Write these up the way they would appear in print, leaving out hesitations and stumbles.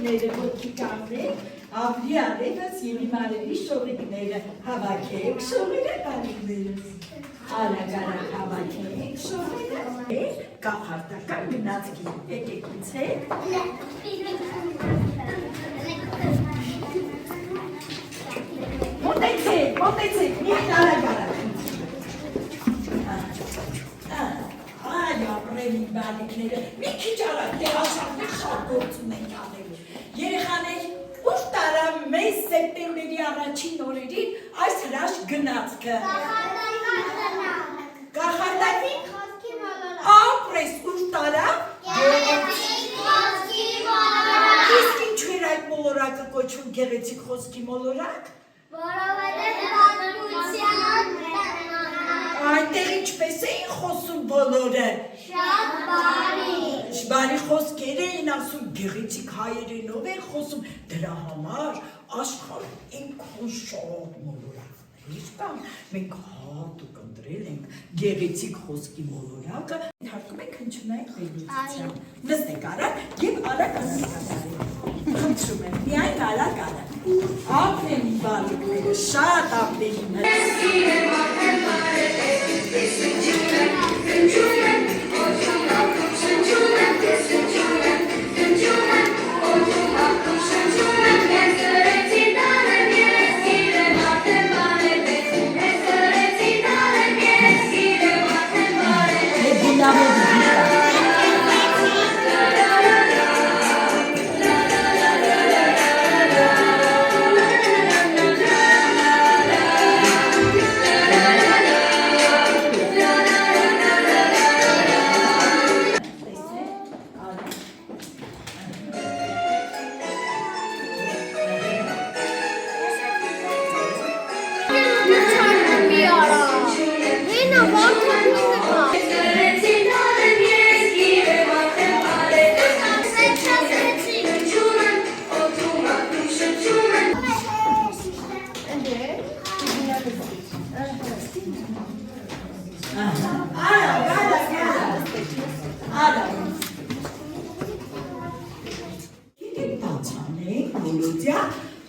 Աղջիկները ոտքի կանգնեք, ապրի արևս և իմ արևի շողիկները հավաքեք, շողերը կարիքներս, արագ հավաքեք, շողերը, կախարտական գնացքի, եկեք ուցեք, մոտեցեք, միայն արագ ապրելի բալիքները, մի քիչ արագ տեղաշարներ շատ գործում ենք անել։ Երեխաներ, ուր տարա մեզ սեպտեմբերի առաջին օրերին այս հրաշք գնացքը։ Կախարդակի խոսքի մոլորակ։ Ապրես ուր տարա։ Իսկ ինչու էր այդ մոլորակը կոչվում գեղեցիկ խոսքի մոլորակ։ Որովհետև պատմության Այնտեղ ինչպես էին խոսում բոլորը։ շատ բարի։ Բարի խոսքեր էին ասում, գեղեցիկ հայերենով են խոսում, դրա համար աշխարհում այնքան շատ մոլորակներ կան, մենք հատուկ ընտրել ենք գեղեցիկ խոսքի մոլորակը, հարկում ենք հնչյունային վերլուծության։ Նստեք արագ և արագ խնդրում եմ, միայն արագ ապրելի բալիկները, շատ ապրելի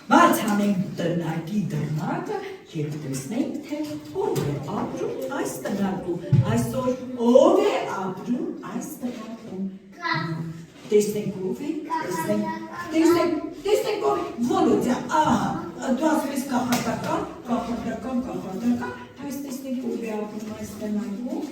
Բացանենք տնակի դռնակը և տեսնենք, թե ով է ապրում այս տնակում, այսօր ով է ապրում այս տնակում, տեսնենք ով է, տեսնենք ով է, Վոլոդյա, դու ասում ես կախարդական, այս տեսնենք ով է ապրում այս տնակում,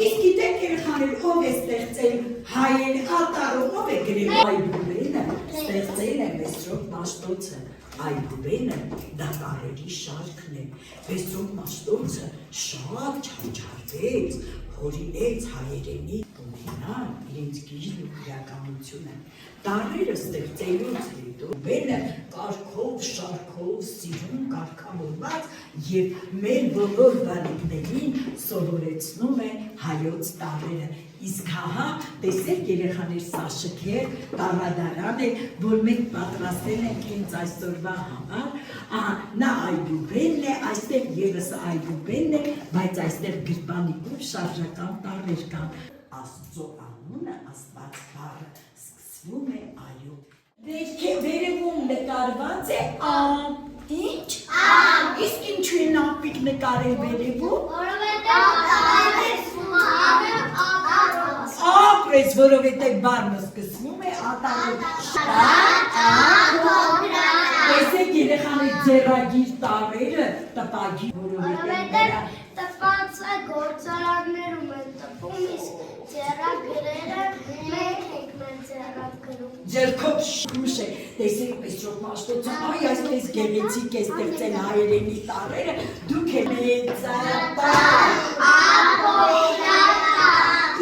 Իսկ գիտեք երեխաներ ով է ստեղծել հայերի ատարը, ով է գրել Այբուբենը, ստեղծել է Մեսրոպ Մաշտոցը, Այբուբենը դա տարերի շարքն է, Մեսրոպ Մաշտոցը շատ չարչարվեց, հորինեց հայերենի օրինակ, իրենց գիրն ու իրականությունը, տարերը ստեղծելուց հետո Բենը կարգով, շարքով, սիրուն կարգավորված և մեր բոլոր բալիկներին սովորեցնում է հայոց տարերը, իսկ հահա տեսեք երեխաներ սա շքեղ տառադարան է, որ մենք պատրաստել ենք հենց այսօրվա համար, նա Այբուբենն է, այստեղ ևս Այբուբենն է, բայց այստեղ գրպանիկով շարժական տառեր կան, Աստծո անունը Աստված բառը սկսվում է այո, վերևում նկարված է ինչ? Իսկ ինչու են ապիկ նկարել վերևում? Ապրես, որովհետև բառը սկսվում է ատարով տեսեք երեխաներ ձեռագիր տառերը տպագիր, որովհետև տպած է գործարաններում են տպում, իսկ ձեռագրերը մենք ենք մեր ձեռագրում։ Ձեռքով շուշ է, տեսեք Մեսրոպ Մաշտոցը, այ այսպես գեղեցիկ է ստեղծել հայերենի տառերը, դուք եք մեծապար,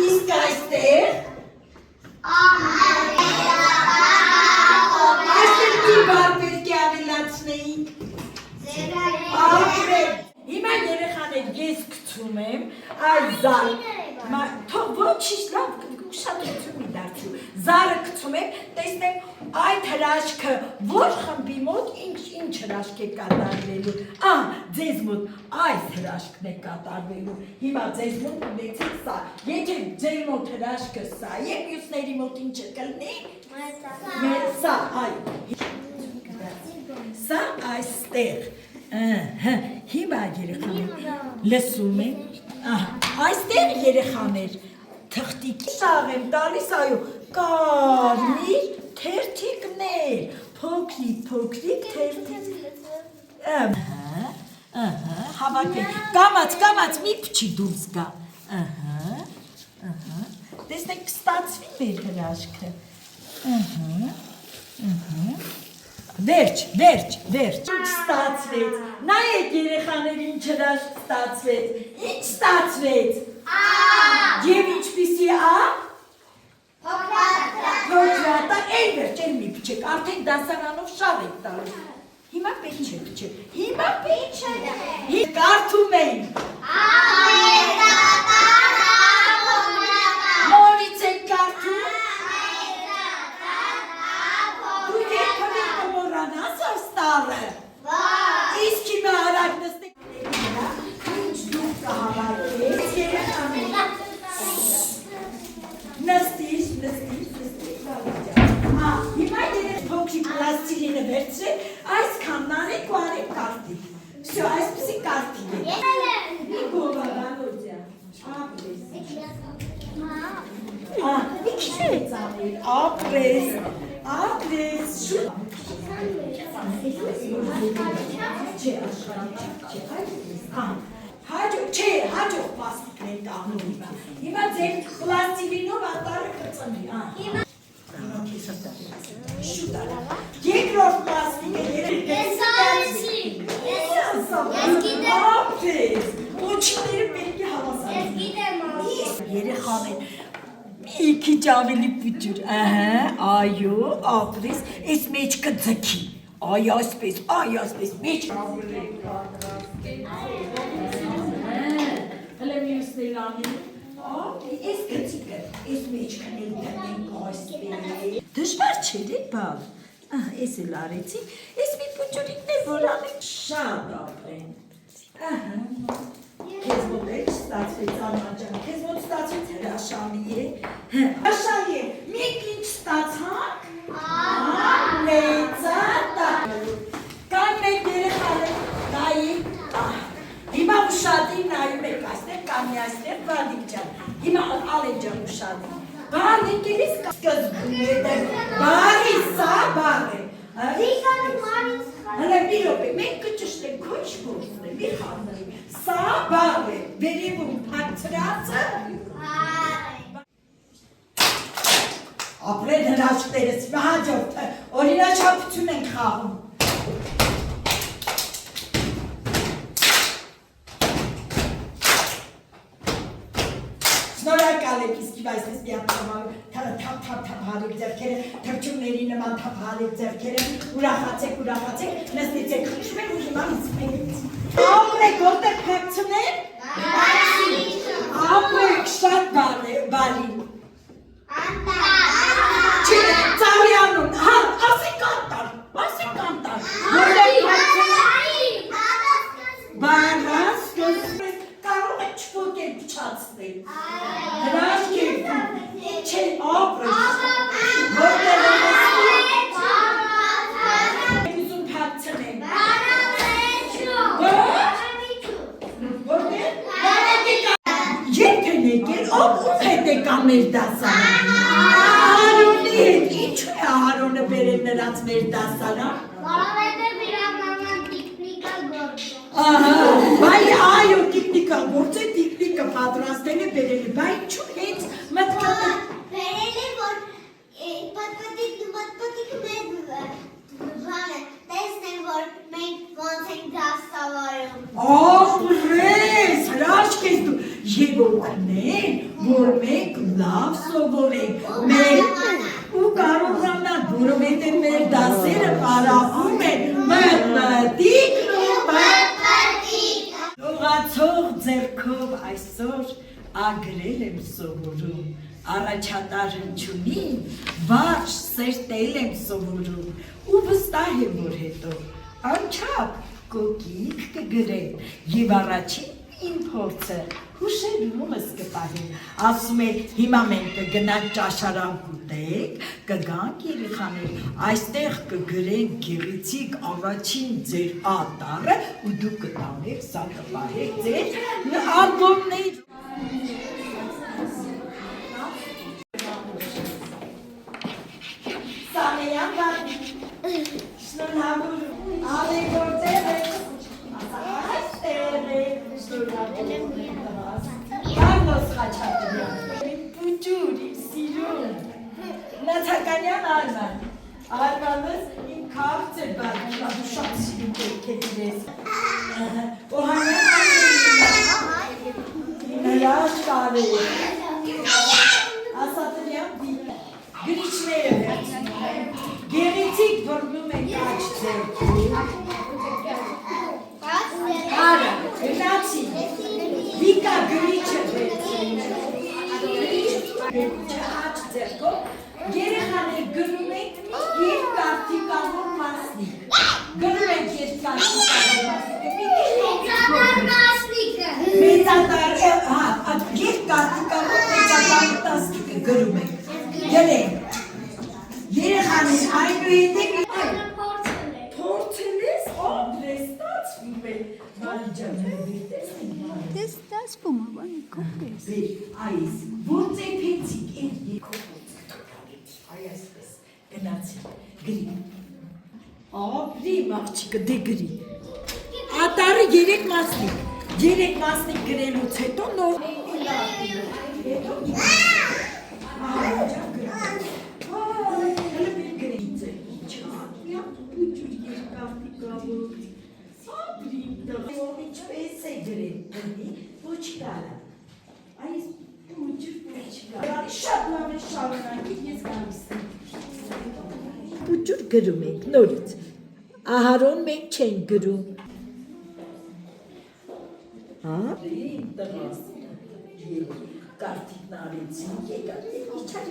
իսկ այստեղ այստեղ մի բառ պետք է ավելացնեինք, հիմա երեխաներ ես գցում եմ, այ զար, ոչինչ լավ, ուշադրություն մի դարձ, Շնորհակալություն։ Զարը գցում եմ, տեսնեմ այդ հրաշքը որ խմբի մոտ ինչ հրաշք է կատարվելու։ Ձեզ մոտ այս հրաշքն է կատարվելու։ Հիմա ձեզ մոտ ունեցեք սա։ Եթե ձեր մոտ հրաշքը սա է, մյուսների մոտ ինչը կլինի։ Սա, սա այստեղ։ Հիմա երեխաներ լսում եք։ Այստեղ երեխաներ թղթիկի սաղ եմ տալիս, այո, կարմիր թերթիկներ, փոքրիկ թերթիկ։ Հավաքեք, կամաց մի փչի դուրս գա։ Տեսնեք, կստացվի մեր հրաշքը։ Վերջ, ստացվեց, նայեք երեխաներ ինչ հրաշք ստացվեց, ինչ ստացվեց, և ինչպիսի փոքրատա, էլ վերջ, էլ մի փչեք, արդեն դասարանով շավ եք տալու, հիմա պետք չէ փչեք, կարդում ենք, նորից եք կարդում, իսկ հիմա արագ նստեք ինչ դուք կհավաքեք երեխաներ նստիր հիմա երեք փոքրիկ պլաստիլինը վերցրեք այսքան նարեք ու արեք կարտիկ վсё այսպեսի կարտիկ է մի գովաբանոջա մի քիչ ծավալ ապրես շուտ հաջող պլաստիկներ կաղնում հիմա ձեր պլաստիլինով ատարը կծնի շուտ արա երկրորդ պլաստիկը ոչիները պետք է հավասարին երեխաներ մի քիչ ավելի պուջուր այո ապրես այս մեջքը ձգի Ay այսպես, մեջ հələ մյուսներ անի այս գծիկը, այս մեջքն էլ տնենք այսպես դժվար չէր է բավ այս էլ արեցի, այս մի պուջուրիկներ որ անենք շատ ապրեն Քեզ մոտ էլ ստացվեց անմաճան, քեզ մոտ ստացվեց հրաշալի է հրաշալի է, մեկ ինչ ստացանք Կաննեք երեխաներ, նայիկ, հիմա ուշադիր նայում եք այստեղ, կանի այստեղ, բալիկ ջան, հիմա ալեն ջան ուշադիր, բալիկ ելիս սկզբում է դեմ, բարի սա բար է, հլը մի ռոպե, մենք կճշտենք, քոչ գործն է, մի խանրի, սա բար է, վերևում պակցրածը, ապրեն հրաշքներս, հաջորդը, օրինաչափություն ենք խաղում։ Շնորհակալ եք, իսկ այսպես թափ հարեք ձեռքերը, թռչունների նման թափ հարեք ձեռքերը, ուրախացեք, նստեցեք խշմեն ու հիմա նստեք։ Ապրեք, որտեղ փակցնեն։ Ապրեք, շատ բալին։ Ծավիանում, ասեք անտար, բարաս կսպես կարող է չվոք է պչացնել, հրաշք է չէ ապրես, որտեղ ուզում պացնեն, Ետք են եկել, ով հետ եկան մեր դասարան, Արոնի հետ, ինչու է Արոնը բերել նրանց մեր դասարան, Այո, տիկնիկա գործ է, տիկնիկը պատրաստել է բերել է, բայ ինչու հենց մտքը բերել է, որ պատպատիկը մեր տեսնեն, որ մենք ոնց ենք դաստավարում ապրես, հրաշք ես դու և օգնեն, որ մենք լավ սովորենք ու կարողանան, որովհետև մեր դասերը պարապում են մտմտիկն ու Լողացող ձեռքով այսօր ագրել եմ սովորում, առաջատար հնչյունին վարժ սերտել եմ սովորում ու վստահ եմ, որ հետո անչափ կոկիկ կգրեմ և առաջին իմ փորձը հուշերումս կպահեմ, ասում է հիմա մենք կգնանք ճաշարան կուտենք, կգանք երեխաներ, այստեղ կգրենք գեղեցիկ առաջին ձեր ատարը ու դուք կտանեք, սա կպահեք ձեր ալբոմներ։ Սանեյան բարի, շնորհավոր, ալեք գործեր եք, այստեղ եք, շնորհավոր Կարլոս Խաչատրյան, իմ պուջուր, իմ սիրուն, Նաթականյան Արմանս իմ քաղցր բարի, դու շատ սիրուն կերքետ ես, Օհանյան Նրաշ կարե, Ասատրյան գրիչները գեղեցիկ բռնում ենք աչ ձերքին, Արա, գնացի, Վիկա գրիչը գրիչը աչ ձերքով, երեխաներ գնում ենք երկարտիկավոր մասնիկ, գնում ենք երկարտիկավոր մասնիկը, մեծատար երկարտիկավոր մեծատար տասնիկը գնում ենք, գնենք, երեխաներ այնուհետև փորձել ես, անդրես ստացվում է, Դες ստացվում է, բանի կողքես։ Այս, որ ծեփեցիք են երկողոց, այսպես, գնացի, գրի, ապրի մաղջիկը, դե գրի, ատարը երեք մասնիկ գրելուց հետո նոր ինչպես է գրել, ոչ կարա, այս պուջր ոչ կարա, շատ լավ է շարունակի, ես գալիս եմ։ Պուջր գրում ենք, նորից, ահարոն մենք չենք գրում։ Իմ տղաս, կարտիկն արեցին, եկար, իչար,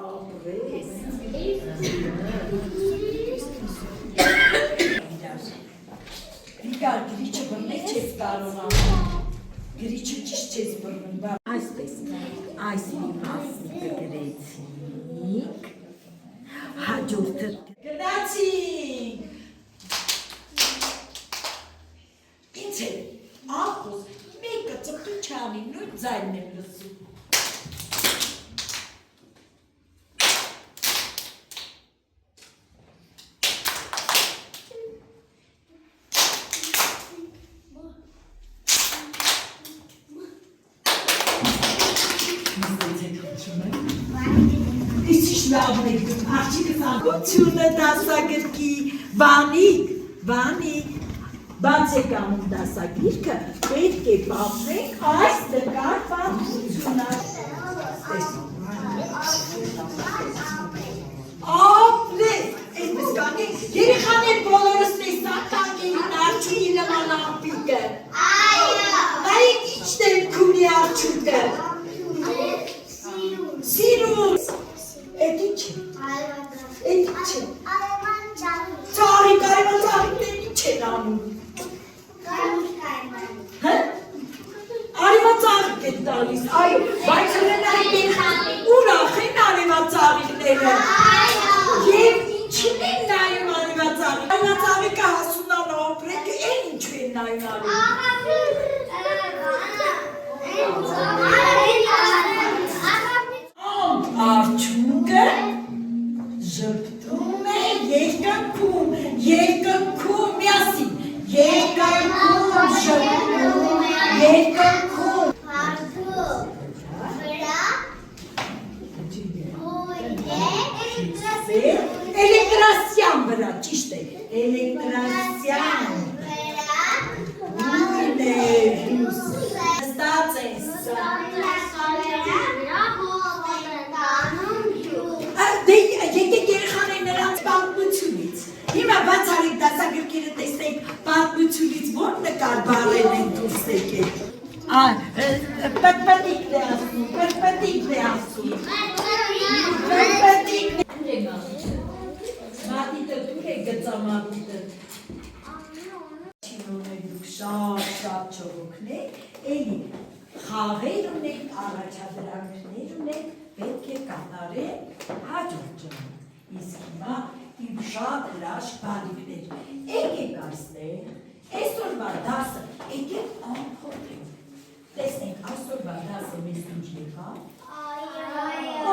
ապրես։ Վիկար, գրիչը բռնել չես կարողանում, գրիչը ճիշտ չես բռնում, այսպես, այս մի մասնիկը գրեցինք, հաջորդը գնացինք, ինձ է, ախոս, մեկը ծպտու չանի, նույն ձայնն եմ լսում, Աղջիկը դասագրքի, վանիկ, բաց եք անում դասագրիքը, պետք է պապնենք այս դկար պատմությունը։ Ապրես, այսպես կանենք, երեխաներ բոլորս տեսակ կանգերին արջուի նման ամպիկը։ Նայեք ինչ դեմք ունի արջուկը։ Սիրուս, էդ ինչ է։ Ծաղիկ, արևան ծաղիկներ ինչ են անում։ Արևան ծաղիկ են տալիս, այո, բայց հրենային ուրախ են արևան ծաղիկները։ Եվ ինչին են նայում արևան ծաղիկ։ Արևան ծաղիկը հասունան ապրեք, են ինչու են նայում արևան։ Արջուկը ժպտում է երկնքում, միասին, երկնքում ժպտում, երկնքում։ Էլեկտրասյան վրա, ճիշտ է, էլեկտրասյան ույն է հյուս, ստաց ես։ Դե եկեք երեխաներ նրանց պատմությունից, հիմա բաց արեք դասագրքերը տեսնենք պատմությունից որ նկար բարել են դուրս եկել։ Պրպտիկն է ասում, Մատիտը դուր է գծա մատիտը։ Չինոներ դուք շատ չողոքներ, էլի խաղեր ունեք, առաջադրանքներ ունեք, պետք է կատարել հաջորդ ջան։ Իսկ հիմա իմ շատ հրաշք բանիկներ, եկեք այստեղ, այսօրվա դասը, եկեք ամփոփենք, տեսնենք այսօրվա դասը մեզ ինչ եկավ։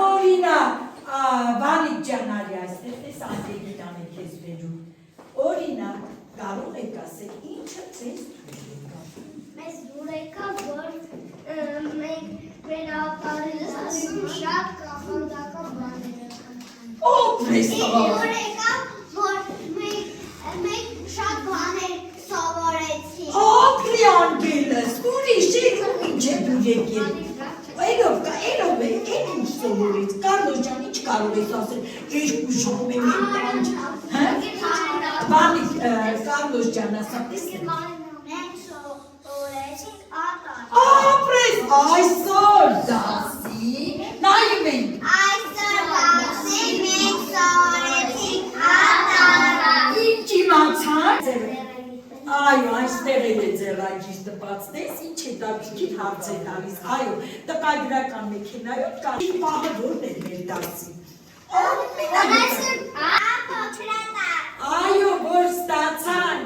Օրինակ, բանիկ ջան արի այստեղ, տես անդեգիտան է քեզ վերում, օրինակ, կարող եք ասել, ինչը ձեզ դուր եկավ։ Մեզ դուր եկավ, որ մենք վերապարելս ասում շատ կախանդական բաներ ենք։ Դուր եկավ, որ մենք շատ բաներ սովորեցինք։ Ապրի անգելս, ուրիշ ինչ է դուր եկել։ Էլով է, էլ ինչ սովորեց, Կարլոս ջան, ինչ կարող ես ասել, երկու ժամ եմ տանջ, բանիկ Կարլոս ջան ասա, տեսնեմ։ Մենք սովորեցինք ատար։ Ապրես, այսօր դասի, նայում ենք։ Այսօր դասի մենք սովորեցինք ատար։ Ինչ իմացան։ Այո, այստեղ էլ է ձեր այջիս տպացնես, ինչ է դա քիչ հարց է տալիս, այո, տպագրական մեքենայով կա, պահը որն է մեր դասի։ Այո, որ ստացան,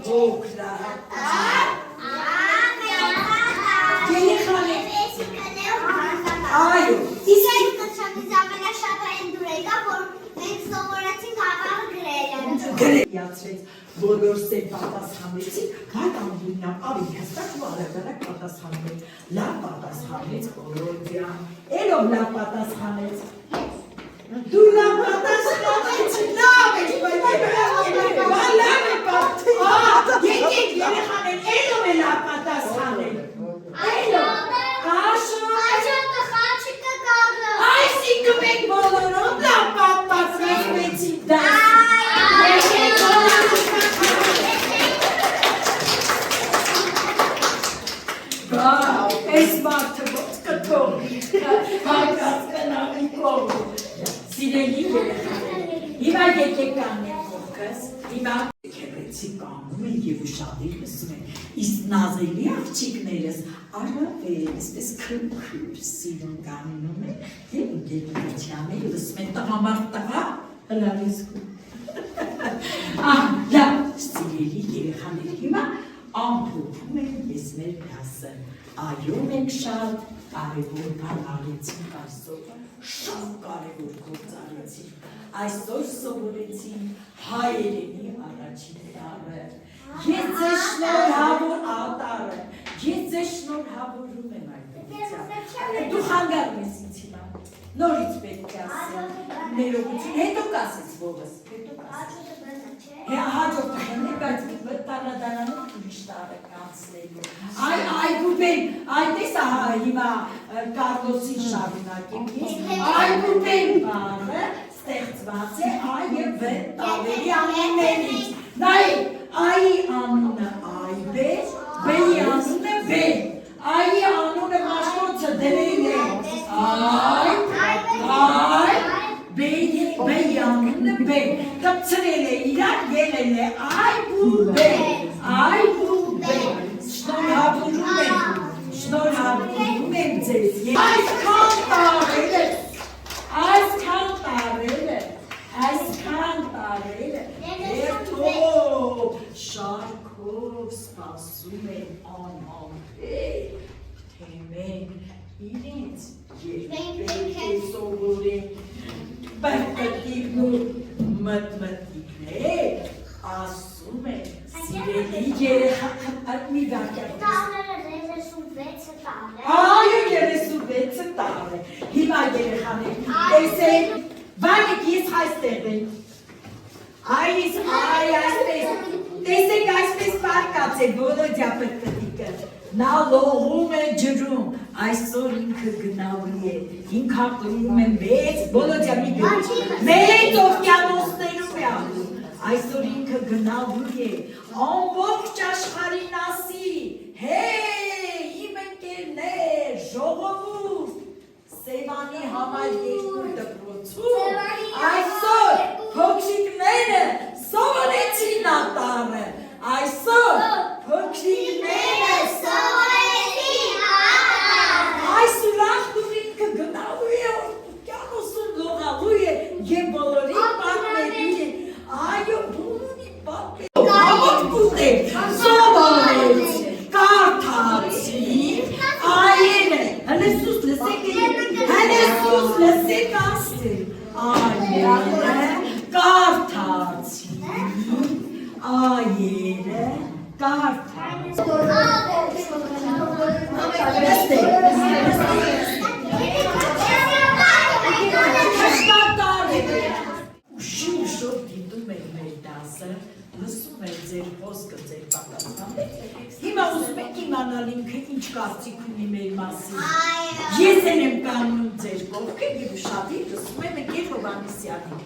փոքրատար։ Երեխաներ, այո, գրեցրեց, բոլոր սեր պատասխանեցին, այդ անդունյան ավելի հստակ ու արագարակ պատասխանեց, լավ պատասխանեց Բոլոդյան, էլով լավ պատասխանեց, դու լավ պատասխանեցի, լավ է, լավ է պատի, եկեք երեխաներ, էլով է լավ պատասխանել, էլով, այսինքն մենք բոլորով լավ պատասխանեցին դաս, Այս մարդը ոնց կթողի, հակած կնավի կողմ, սիրելի երեխաներ, հիմա եկեք կանենք կողքս, հիմա քեղեցի կանում են և ուշադիր լսում են, իսկ նազելի աղջիկներս առավել, այսպես քրքուր սիրուն կանում են, և ընկերության են լսում են տղամարդ տղա, հլավ իսկում, լավ, սիրելի երեխաներ, հիմա ամփոփում են ես մեր դասը, այո մենք շատ կարևոր բան արեցինք այսօր, շատ կարևոր գործ արեցինք, այսօր սովորեցինք հայերենի առաջին տառը, ես ձեզ շնորհավոր ատառը, ես ձեզ շնորհավորում եմ այդ բերությամբ, դու խանգարում ես ինձ հիմա, նորից պետք է ասեմ, ներողություն, հետո կասես ողս, հետո կասես, հաջորդ տղեն է, բայց տարնադարանով ուրիշ տարը կանցնելու, այգուբեն, այդես հիմա Կարլոսին շարունակեմ ես, այգուբեն բանը ստեղծված է այ և վ տավերի անուններից, նայի, այի անունը այբ է, բեի անունը բեն, այի անունը մաշկոցը դրել է, բեի անունը բեն, կպցրել է իրար ելել է այբ ու բեն, շնորհավորում եմ ձեզ, այսքան տարել է, երթով, շարքով սպասում են անհամբեր, թե մենք իրենց երբեք է սովորենք, բրտիկն ու մտմտիկներ, ասում են, սիրելի երեխա, մի վարկյալ Այո, 36 տար է, հիմա երեխաներ, տեսեք, վանիկ ես այստեղ եմ, տեսեք այսպես պարկած է Բոլոդյա պրտիկը, նա լողում է ջրում, այսօր ինքը գնալու է, ինք հապրում է մեծ, Բոլոդյա մի գրում, մեծ օվկիանոսներում է ալում, այսօր ինքը գնալու է, ամբողջ աշխարհին ասի, հեյ, իմ ընկերներ, ժողովուրդ, սեր Սևանի համար երկու դպրոցում այսօր փոքրիկները սովորեցին ատարը, այսօր փոքրիկները Սովորեցին ատարը։ այս ուրախտուն ինքը գնալու է օվկիանոսում լողալու է և բոլորին պատմելու է, այո բոլորին պատմելու է, սովորեցին, կարդացին, այերը, հնեսուս լսեք ասել, այերը կարդացին, այերը Ուշով դիտում էր մեր դասը, լսում էր ձեր խոսքը, ձեր պատասխանը։ Հիմա ուզում եք իմանալ ինքը ինչ կարծիք ունի մեր մասին։ Ես եմ կանգնում ձեր կողքը և ուշադիր լսում եմ Գեր Հովհաննիսյանին։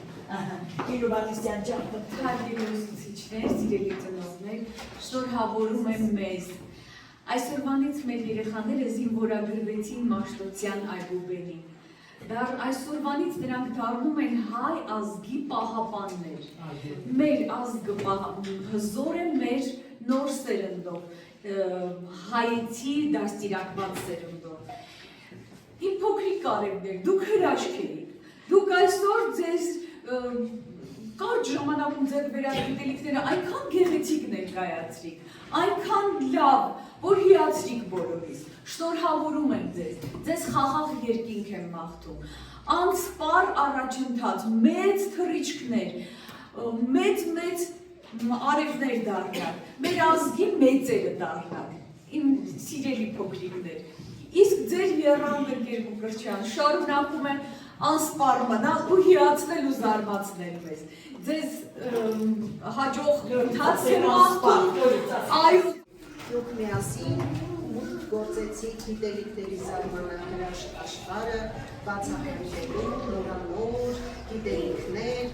Գեր Հովհաննիսյան ջան, Հարգելի ուսուցիչներ, սիրելի ծնողներ, շնորհավորում եմ մեզ։ Այսօրվանից մեր երեխաները զինվորագրվեցին Մաշտոցյան Այբուբենին։ Այսօրվանից նրանք դառնում են հայ ազգի պահապաններ։ Մեր ազգը հզոր է մեր նոր սերնդով, հայեցի դաստիարակված սերնդով։ Իմ փոքրիկ կարևներ, դուք հրաշք եք, դուք այսօր ձեզ կարճ ժամանակում ձեր վերագիտելիքները այնքան գեղեցիկ ներկայացրիք, այնքան լավ, որ հիացրիք բոլորիս, շնորհավորում եմ ձեզ խաղաղ երկինք եմ մաղթում, անսպար առաջընթաց, մեծ թռիչքներ, մեծ արևներ դառնալ, մեր ազգի մեծերը դառնալ, իմ սիրելի փոքրիկներ, իսկ ձեր եռանդը Գերգուկրչյան շարունակում են անսպար մնալ ու հիացնել ու զարմացնել մեզ, ձեզ հաջող ընթաց եմ մաղթում, այո, Դուք միասին մուտք գործեցիք գիտելիքների զարմանահրաշ աշխարհը, բացահայտելու նորանոր գիտելիքներ,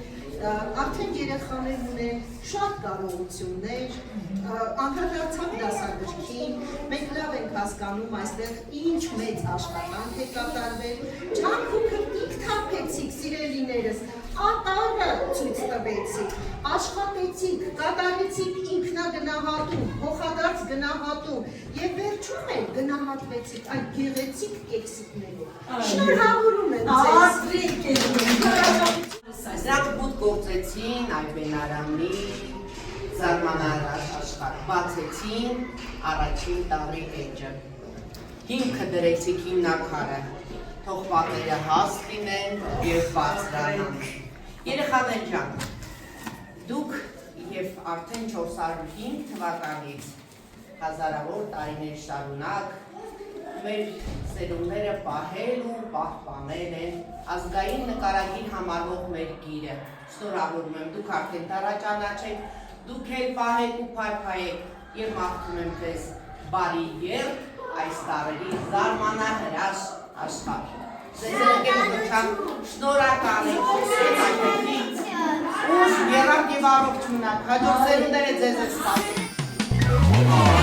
արդեն երեխաներ ունեն շատ կարողություններ, անդրադարձան դասագրքին, մենք լավ ենք հասկանում այստեղ ինչ մեծ աշխատանք է կատարվել, ջանք ու քրտիկ թափեցիք, սիրելիներս, ատարը ցույց տվեցիք, աշխատեցիք, կատարեցիք ինքնագնահատում, փոխադարձ գնահատում եւ վերջում էլ գնահատվեցիք այդ գեղեցիկ կեքսիկներով։ Շնորհավորում եմ ձեզ։ Դրանք մուտք գործեցին Այբենարանի զարմանահրաշ աշխարհ, բացեցին առաջին տարի էջը, հիմքը դրեցիք հիմնաքարը, թող պատերը հաստ լինեն և բարձրանան։ Երեխաներ ջան, դուք և արդեն 405 թվականից հազարավոր տարիներ շարունակ մեր սերունդները պահել ու պահպանել են ազգային նկարագիր համարվող մեր գիրը։ Շնորհավորում եմ, դուք արդեն տառաճանաչեք, դուք էլ պահեք ու փայփայեք և մաղթում եմ ձեզ բարի երբ այս տարերի զարմանահրաշ աշխարհ։ Ձեզ ողջունում շնորհակալ եմ, ուժ, եռանդ և առողջ մնաք, հաջող սերունդները ձեզ է սպասում։